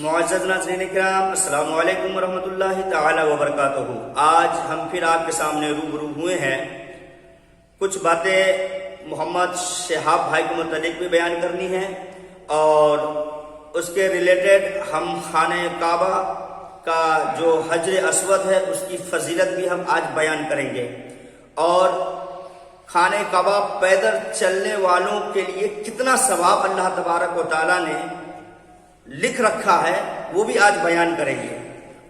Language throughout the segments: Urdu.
معزز ناظرین کرام، السلام علیکم ورحمۃ تعالی وبرکاتہ۔ آج ہم پھر آپ کے سامنے روبرو ہوئے ہیں۔ کچھ باتیں محمد شہاب بھائی کے متعلق بھی بیان کرنی ہیں اور اس کے ریلیٹڈ ہم خانہ کعبہ کا جو حجر اسود ہے اس کی فضیلت بھی ہم آج بیان کریں گے، اور خانہ کعبہ پیدل چلنے والوں کے لیے کتنا ثواب اللہ تبارک و تعالیٰ نے لکھ رکھا ہے وہ بھی آج بیان کریں گے۔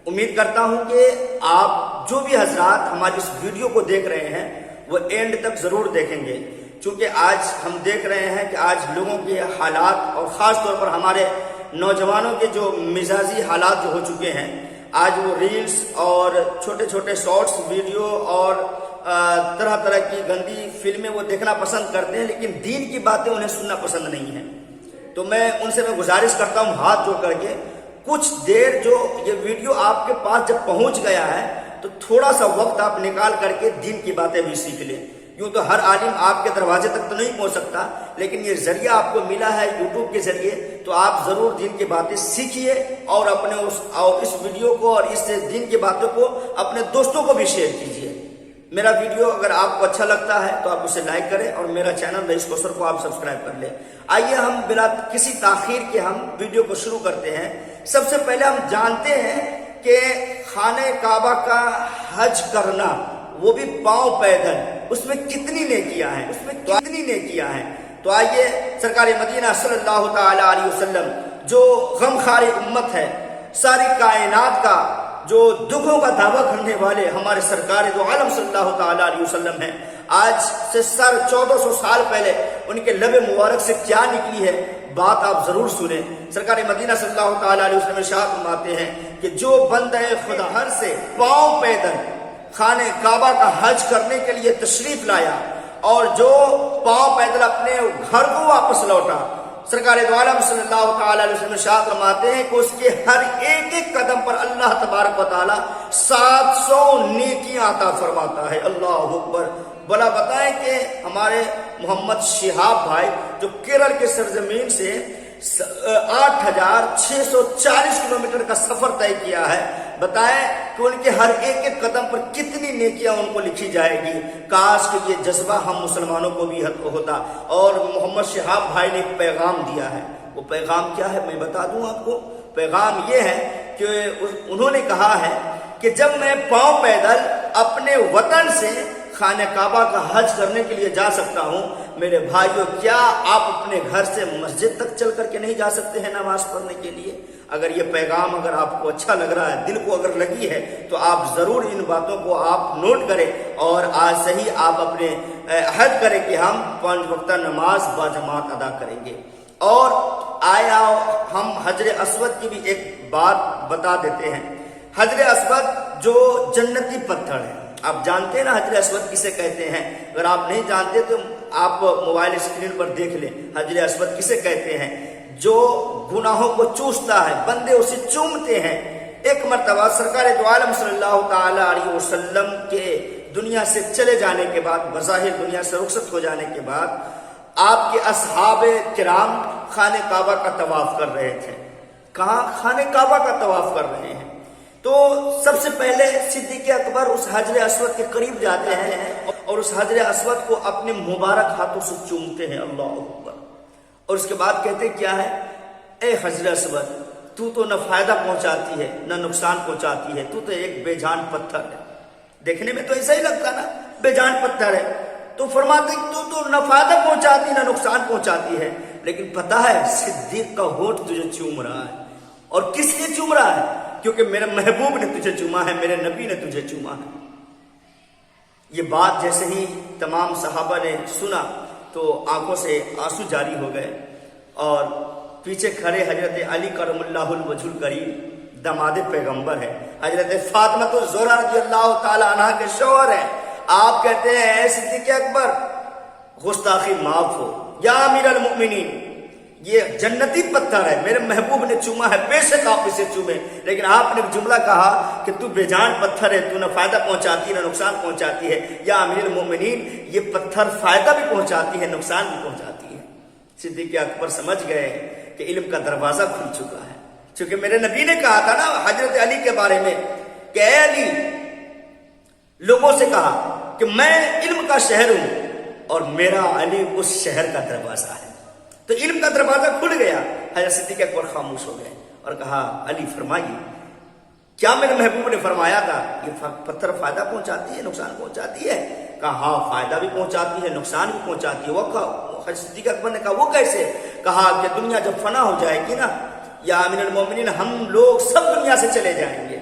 امید کرتا ہوں کہ آپ جو بھی حضرات ہماری اس ویڈیو کو دیکھ رہے ہیں وہ اینڈ تک ضرور دیکھیں گے، چونکہ آج ہم دیکھ رہے ہیں کہ آج لوگوں کے حالات اور خاص طور پر ہمارے نوجوانوں کے جو مزاجی حالات جو ہو چکے ہیں، آج وہ ریلز اور چھوٹے چھوٹے شارٹس ویڈیو اور طرح طرح کی گندی فلمیں وہ دیکھنا پسند کرتے ہیں، لیکن دین کی باتیں انہیں سننا پسند نہیں ہے۔ تو میں ان سے گزارش کرتا ہوں ہاتھ جوڑ کر کے، کچھ دیر جو یہ ویڈیو آپ کے پاس جب پہنچ گیا ہے تو تھوڑا سا وقت آپ نکال کر کے دین کی باتیں بھی سیکھ لیں۔ یوں تو ہر عالم آپ کے دروازے تک تو نہیں پہنچ سکتا، لیکن یہ ذریعہ آپ کو ملا ہے یوٹیوب کے ذریعے، تو آپ ضرور دین کی باتیں سیکھیے اور اپنے اس ویڈیو کو اور اس دین کی باتوں کو اپنے دوستوں کو بھی شیئر کیجیے۔ میرا ویڈیو اگر آپ کو اچھا لگتا ہے تو آپ اسے لائک کریں اور میرا چینل رئیس کوثر کو آپ سبسکرائب کر لیں۔ آئیے ہم بلا کسی تاخیر کے ہم ویڈیو کو شروع کرتے ہیں۔ سب سے پہلے ہم جانتے ہیں کہ خانہ کعبہ کا حج کرنا، وہ بھی پاؤں پیدل، اس میں کتنی نیکیاں ہیں۔ تو آئیے سرکار مدینہ صلی اللہ تعالی علیہ وسلم جو غمخوار امت ہے، ساری کائنات کا جو دکھوں کا دعویٰ کرنے والے ہمارے سرکار دو عالم صلی اللہ تعالی علیہ وسلم ہیں، آج سے 1400 سال پہلے ان کے لب مبارک سے کیا نکلی ہے بات آپ ضرور سنیں۔ سرکار مدینہ صلی اللہ تعالی علیہ وسلم ارشاد فرماتے ہیں کہ جو بندہ خدا ہر سے پاؤں پیدل خانہ کعبہ کا حج کرنے کے لیے تشریف لایا اور جو پاؤں پیدل اپنے گھر کو واپس لوٹا، سرکار دو عالم صلی اللہ تعالی علیہ وسلم ارشاد فرماتے ہیں کہ اس کے ہر ایک قدم پر اللہ تبارک و تعالی 700 نیکیاں عطا فرماتا ہے۔ اللہ اکبر۔ بلا بتائیں کہ ہمارے محمد شہاب بھائی جو کیرل کے سرزمین سے 8640 کلومیٹر کا سفر طے کیا ہے، بتائیں کہ ان کے ہر ایک قدم پر کتنی نیکیاں ان کو لکھی جائے گی۔ کاش کہ یہ جذبہ ہم مسلمانوں کو بھی ہوتا۔ اور محمد شہاب بھائی نے ایک پیغام دیا ہے، وہ پیغام کیا ہے میں بتا دوں آپ کو۔ پیغام یہ ہے کہ انہوں نے کہا ہے کہ جب میں پاؤں پیدل اپنے وطن سے خانہ کعبہ کا حج کرنے کے لیے جا سکتا ہوں، میرے بھائیوں کیا آپ اپنے گھر سے مسجد تک چل کر کے نہیں جا سکتے ہیں نماز پڑھنے کے لیے؟ اگر یہ پیغام اگر آپ کو اچھا لگ رہا ہے، دل کو اگر لگی ہے، تو آپ ضرور ان باتوں کو آپ نوٹ کریں اور آج سے ہی آپ اپنے عہد کریں کہ ہم 5 وقتہ نماز باجماعت ادا کریں گے۔ اور آیا ہم حجر اسود کی بھی ایک بات بتا دیتے ہیں۔ حجر اسود جو جنتی پتھر ہے، آپ جانتے ہیں نا حجر اسود کسے کہتے ہیں؟ اگر آپ نہیں جانتے تو آپ موبائل اسکرین پر دیکھ لیں حجر اسود کسے کہتے ہیں۔ جو گناہوں کو چوستا ہے، بندے اسے چومتے ہیں۔ ایک مرتبہ سرکار دو عالم صلی اللہ تعالی علیہ وسلم کے دنیا سے چلے جانے کے بعد، بظاہر دنیا سے رخصت ہو جانے کے بعد، آپ کے اصحاب کرام خانہ کعبہ کا طواف کر رہے تھے۔ کہاں؟ خانہ کعبہ کا طواف کر رہے ہیں۔ تو سب سے پہلے صدیق اکبر اس حجر اسود کے قریب جاتے ہیں اور اس حجر اسود کو اپنے مبارک ہاتھوں سے چومتے ہیں۔ اللہ اکبر۔ اور اس کے بعد کہتے کیا ہے؟ اے حجر اسود، تو نہ فائدہ پہنچاتی ہے نہ نقصان پہنچاتی ہے، تو ایک بے جان پتھر ہے۔ دیکھنے میں تو ایسا ہی لگتا نا، بے جان پتھر ہے۔ تو فرماتے تو نہ فائدہ پہنچاتی نہ نقصان پہنچاتی ہے، لیکن پتہ ہے صدیق کا ہونٹ تجھے چوم رہا ہے۔ اور کس لیے چوم رہا ہے؟ کیونکہ میرے محبوب نے تجھے چوما ہے، میرے نبی نے تجھے چوما ہے۔ یہ بات جیسے ہی تمام صحابہ نے سنا تو آنکھوں سے آنسو جاری ہو گئے، اور پیچھے کھڑے حضرت علی کرم اللہ الوجہ الکریم، داماد پیغمبر ہے، حضرت فاطمہ الزہرا رضی اللہ تعالی عنہ کے شوہر ہیں، آپ کہتے ہیں اے صدیق اکبر گستاخی معاف ہو، یا امیر المؤمنین، یہ جنتی پتھر ہے، میرے محبوب نے چوما ہے، بے شک آپ اسے چومیں، لیکن آپ نے جملہ کہا کہ تو بے جان پتھر ہے، تو نہ فائدہ پہنچاتی نہ نقصان پہنچاتی ہے۔ یا امیر المومنین، یہ پتھر فائدہ بھی پہنچاتی ہے نقصان بھی پہنچاتی ہے۔ صدیق اکبر سمجھ گئے کہ علم کا دروازہ کھل چکا ہے، چونکہ میرے نبی نے کہا تھا نا حضرت علی کے بارے میں کہ اے علی، لوگوں سے کہا کہ میں علم کا شہر ہوں اور میرا علی اس شہر کا دروازہ ہے۔ تو علم کا دروازہ کھل گیا۔ حضرت صدیق اکبر خاموش ہو گئے اور کہا علی فرمائیے، کیا میرے محبوب نے فرمایا تھا یہ پتھر فائدہ پہنچاتی ہے نقصان پہنچاتی ہے؟ کہا ہاں، فائدہ بھی پہنچاتی ہے نقصان بھی پہنچاتی ہے۔ وہ حضرت صدیق اکبر نے کہا وہ کیسے؟ کہا کہ دنیا جب فنا ہو جائے گی نا یا امیر المومنین، ہم لوگ سب دنیا سے چلے جائیں گے،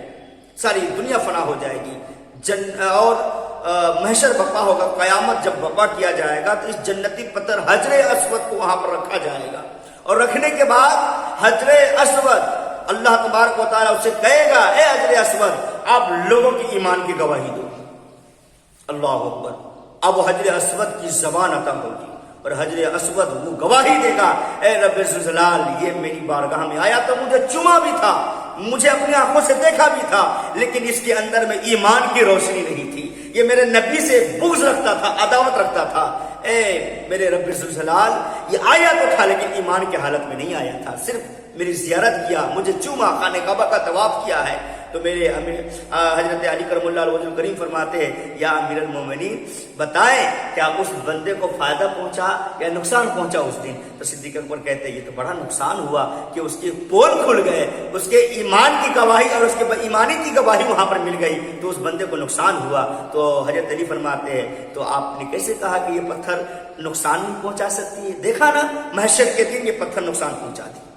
ساری دنیا فنا ہو جائے گی اور محشر برپا ہوگا، قیامت جب برپا کیا جائے گا تو اس جنتی پتھر حجر اسود کو وہاں پر رکھا جائے گا، اور رکھنے کے بعد حجر اسود اللہ تبارک و تعالیٰ اسے کہے گا اے حجر اسود آپ لوگوں کی ایمان کی گواہی دو۔ اللہ اکبر۔ اب وہ حجر اسود کی زبان عطا ہوگی اور حجر اسود وہ گواہی دے گا اے رب ذوالجلال، یہ میری بارگاہ میں آیا تو مجھے چما بھی تھا، مجھے اپنی آنکھوں سے دیکھا بھی تھا، لیکن اس کے اندر میں ایمان کی روشنی نہیں تھی، یہ میرے نبی سے بغض رکھتا تھا، عداوت رکھتا تھا۔ اے میرے رب ذوالجلال، یہ آیا تو تھا لیکن ایمان کی حالت میں نہیں آیا تھا، صرف میری زیارت کیا، مجھے چوما، خانہ کعبہ کا طواف کیا ہے۔ تو میرے حضرت علی کرم اللہ وجہ الکریم فرماتے ہیں یا امیر المومنین بتائیں کیا اس بندے کو فائدہ پہنچا یا نقصان پہنچا اس دن؟ تو صدیق اکبر کہتے ہیں یہ تو بڑا نقصان ہوا کہ اس کے پول کھل گئے، اس کے ایمان کی گواہی اور اس کے ایمانی کی گواہی وہاں پر مل گئی تو اس بندے کو نقصان ہوا۔ تو حضرت علی فرماتے ہیں تو آپ نے کیسے کہا کہ یہ پتھر نقصان نہیں پہنچا سکتی ہے؟ دیکھا نا محشر کے دن یہ پتھر نقصان پہنچا دی،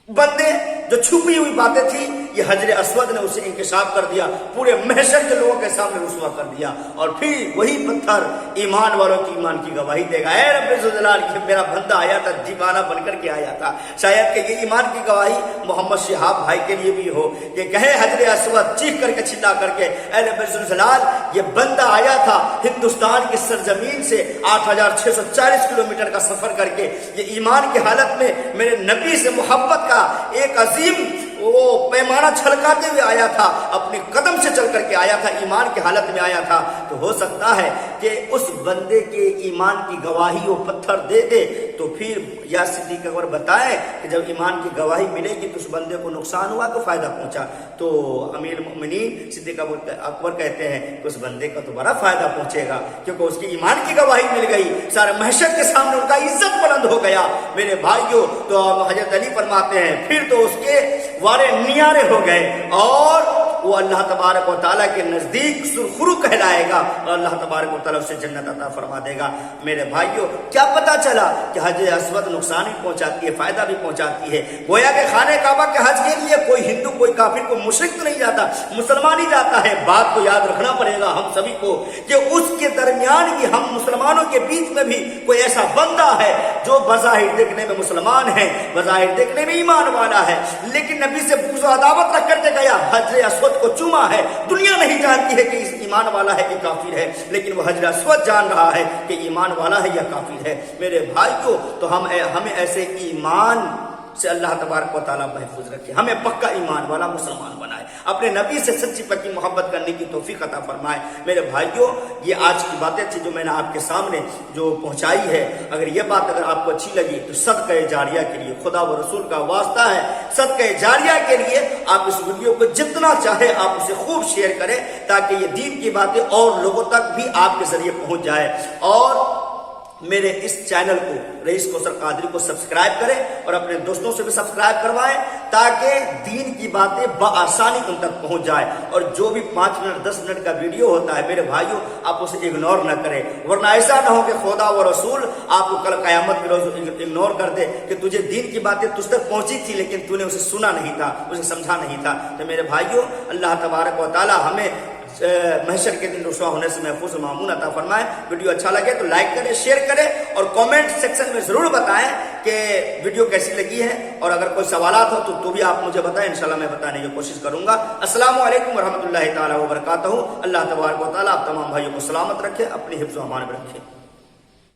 بندے جو چھپی ہوئی باتیں تھی یہ حجر اسود نے اسے انکشاف کر دیا، پورے محشر کے لوگوں کے سامنے رسوا کر دیا، اور پھر وہی پتھر ایمان والوں کی ایمان کی گواہی دے گا اے رب ذوالجلال، یہ میرا بندہ آیا تھا، دیوانہ بن کر کے آیا تھا۔ شاید کہ یہ ایمان کی گواہی محمد شہاب بھائی کے لیے بھی ہو کہ کہے حجر اسود چیخ کر کے چلا کر کے اے رب ذوالجلال، یہ بندہ آیا تھا ہندوستان کی سرزمین سے 8640 کلومیٹر کا سفر کر کے، یہ ایمان کی حالت میں میرے نبی سے محبت کا ایک عظیم وہ پیمانہ چھلکاتے ہوئے آیا تھا، اپنے قدم سے چل کر کے آیا تھا، ایمان کی حالت میں آیا تھا۔ تو ہو سکتا ہے کہ اس بندے کے ایمان کی گواہی وہ پتھر دے دے تو پھر یا صدیق اکبر بتائیں کہ جب ایمان کی گواہی ملے گی تو اس بندے کو نقصان ہوا کہ فائدہ پہنچا؟ تو امیر المؤمنین صدیق اکبر کہتے ہیں کہ اس بندے کا تو بڑا فائدہ پہنچے گا کیونکہ اس کی ایمان کی گواہی مل گئی، سارے محشر کے سامنے ان کا عزت بلند ہو گیا۔ میرے بھائیوں، تو حضرت علی فرماتے ہیں پھر تو اس کے وارے نیارے ہو گئے اور وہ اللہ تبارک و تعالیٰ کے نزدیک سرخرو کہلائے گا اور اللہ تبارک و تعالیٰ اسے جنت عطا فرما دے گا۔ میرے بھائیوں، کیا پتا چلا کہ حجر اسود نقصان بھی پہنچاتی ہے، فائدہ بھی پہنچاتی ہے۔ گویا کہ خانہ کعبہ کے حج کے لیے کوئی ہندو، کوئی کافر، کوئی مشرک تو نہیں جاتا، مسلمان ہی جاتا ہے۔ بات کو یاد رکھنا پڑے گا ہم سبھی کو کہ اس کے درمیان بھی ہم مسلمانوں کے بیچ میں بھی کوئی ایسا بندہ ہے جو بظاہر دیکھنے میں مسلمان ہے، بظاہر دیکھنے میں ایمان والا ہے، لیکن نبی سے بغض و عداوت رکھ کر کے گیا، حجر اسود کو چوما ہے۔ دنیا نہیں جانتی ہے کہ اس ایمان والا ہے کہ کافر ہے، لیکن وہ حجر اسود جان رہا ہے کہ ایمان والا ہے یا کافر ہے۔ میرے بھائیوں، تو ہمیں ایسے ایمان سے اللہ تبارک و تعالیٰ محفوظ رکھے، ہمیں پکا ایمان والا مسلمان بنائے، اپنے نبی سے سچی پکی محبت کرنے کی توفیق عطا فرمائے۔ میرے بھائیوں، یہ آج کی باتیں تھی جو میں نے آپ کے سامنے جو پہنچائی ہے۔ اگر یہ بات اگر آپ کو اچھی لگی تو صدقہ جاریہ کے لیے، خدا و رسول کا واسطہ ہے، صدقہ جاریہ کے لیے آپ اس ویڈیو کو جتنا چاہے آپ اسے خوب شیئر کریں تاکہ یہ دین کی باتیں اور لوگوں تک بھی آپ کے ذریعے پہنچ جائے، اور میرے اس چینل کو رئیس کوثر قادری کو سبسکرائب کریں اور اپنے دوستوں سے بھی سبسکرائب کروائیں تاکہ دین کی باتیں بآسانی ان تک پہنچ جائے۔ اور جو بھی 5 منٹ 10 منٹ کا ویڈیو ہوتا ہے میرے بھائیوں، آپ اسے اگنور نہ کریں، ورنہ ایسا نہ ہو کہ خدا و رسول آپ کو کل قیامت کے روز اگنور کر دے کہ تجھے دین کی باتیں تجھ تک پہنچی تھی لیکن تو نے اسے سنا نہیں تھا، اسے سمجھا نہیں تھا۔ تو میرے بھائیوں، اللہ تبارک و تعالی ہمیں محشر کے دن رسوا ہونے سے محفوظ و معمون عطا فرمائے۔ ویڈیو اچھا لگے تو لائک کریں، شیئر کریں اور کامنٹ سیکشن میں ضرور بتائیں کہ ویڈیو کیسی لگی ہے، اور اگر کوئی سوالات ہو تو بھی آپ مجھے بتائیں، انشاءاللہ میں بتانے کی کوشش کروں گا۔ السلام علیکم ورحمۃ اللہ تعالیٰ وبرکاتہ۔ اللہ تبارک و تعالیٰ آپ تمام بھائیوں کو سلامت رکھے، اپنی حفظ و امان میں رکھے۔